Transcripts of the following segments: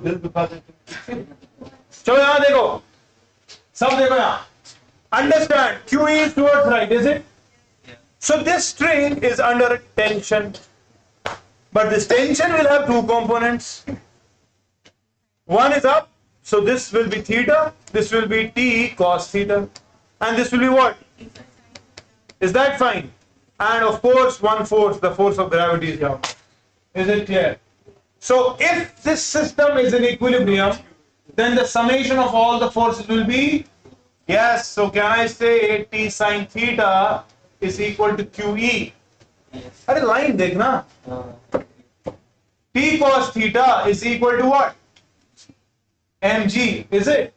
दिल दुखा देते। चलो यहां देखो, सब देखो यहां, understand, Q is towards right, is it? So this string is under tension, but this tension will have two components. One is up, so this will be theta, this will be T cos theta, and this will be what? Is that fine? And of course, one force, the force of gravity is down. Is it clear? So if this system is in equilibrium, then the summation of all the forces will be, yes, so can I say T sin theta is equal to QE? Are line dekhna? T cos theta is equal to what? Mg, is it?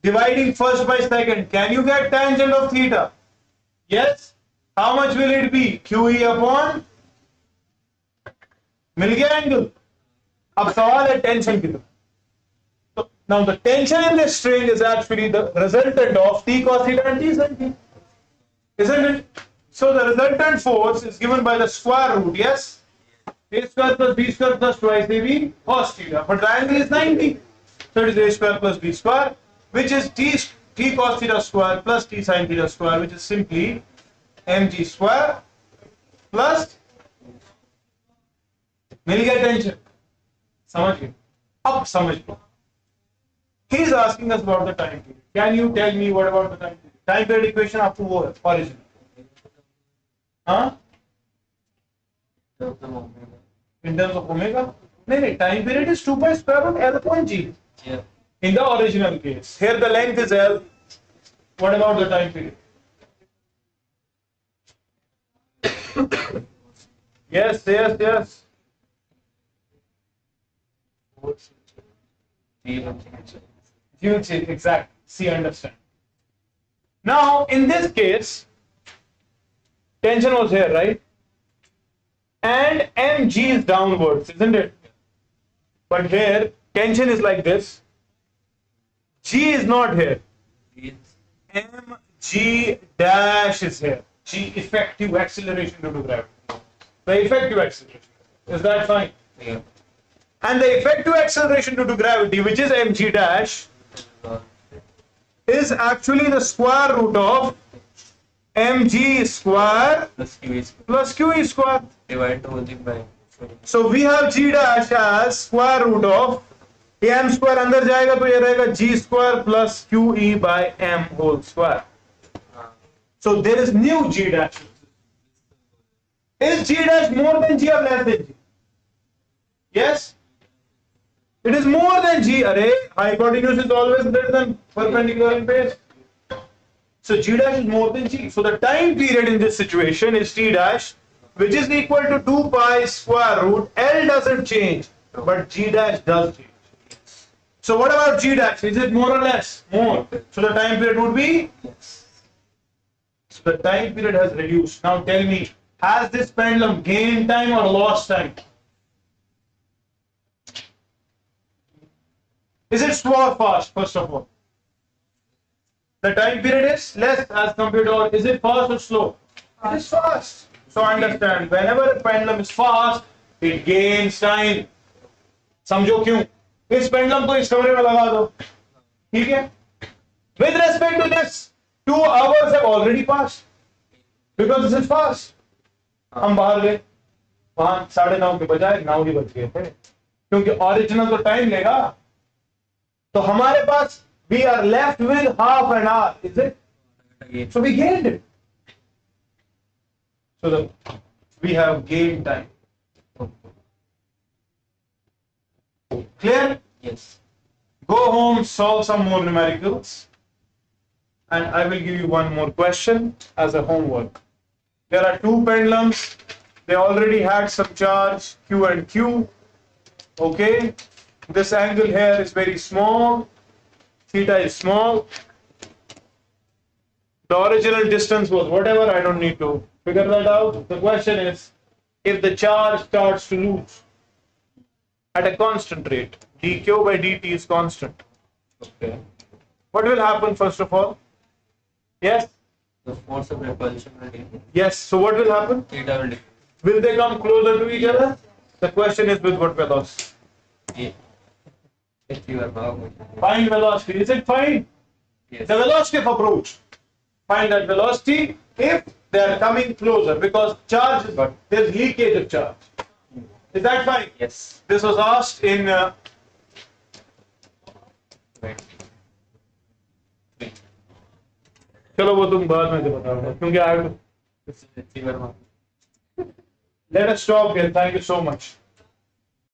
Dividing first by second, can you get tangent of theta? Yes. How much will it be? QE upon, मिल गया angle. अब सवाल है tension की तरफ। So now the tension in this string is actually the resultant of T cos theta and T sin theta, isn't it? So the resultant force is given by the square root, yes? A square plus B square plus twice AB cos theta. But the angle is 90. So it is A square plus B square, which is T cos theta square plus T sin theta square, which is simply mg square plus, मिल गया tension, समझ गए? अब समझ लो, he is asking us about the time period. Can you tell me what about the time period? Time period equation आपको वो है original, हाँ? In terms of omega? नहीं, time period is 2 pi square root L upon G. Yeah. In the original case, here the length is L. What about the time period? Yes. Huge, exactly. See, understand. Now, in this case, tension was here, right? And mg is downwards, isn't it? But here, tension is like this. G is not here. mg dash is here. G, effective acceleration due to gravity. The effective acceleration. Is that fine? Yeah. And the effective acceleration due to gravity, which is mg dash, is actually the square root of mg square plus qe square. Divide the whole thing by. So we have g dash as square root of m square, अंदर जाएगा तो ये रहेगा g square plus qe by m whole square. So there is new g dash. Is g dash more than g or less than g? Yes? It is more than g. Array, hypotenuse is always greater than perpendicular in base. So g dash is more than g. So the time period in this situation is t dash, which is equal to 2 pi square root. L doesn't change, but g dash does change. So what about g dash? Is it more or less? More. So the time period would be? Yes. So the time period has reduced. Now tell me, has this pendulum gained time or lost time? Is it slow or fast, first of all? The time period is less as compared to, or is it fast or slow? It is fast. So understand, whenever a pendulum is fast, it gains time. समझो क्यों? इस pendulum को इस कमरे में लगा दो, ठीक है? With respect to this, 2 hours have already passed because this is fast. हम बाहर गए, वहां 9:30 के बजाय 9 ही बज गए थे, क्योंकि ओरिजिनल तो टाइम लेगा. तो हमारे पास we are left with half an hour, is it? So we gained it. So we have gained time. Clear? Yes. Go home, solve some more numericals, and I will give you one more question as a homework. There are 2 pendulums. They already had some charge, Q and Q. Okay. This angle here is very small. Theta is small. The original distance was whatever. I don't need to figure that out. The question is, if the charge starts to lose at a constant rate, dq by dt is constant. Okay. What will happen first of all? Yes? The force of repulsion will decrease. Yes. So what will happen? Theta will decrease. Will they come closer to each other? The question is with what velocity? Yeah. fewer power. Find velocity. Is it fine? Yes. The velocity of approach. Find that velocity if they are coming closer because charge, there's leakage of charge. Is that fine? Yes. This was asked in Right. चलो वो तुम बाद में बताओगे क्योंकि I have to Fewer power. let us stop here. Thank you so much.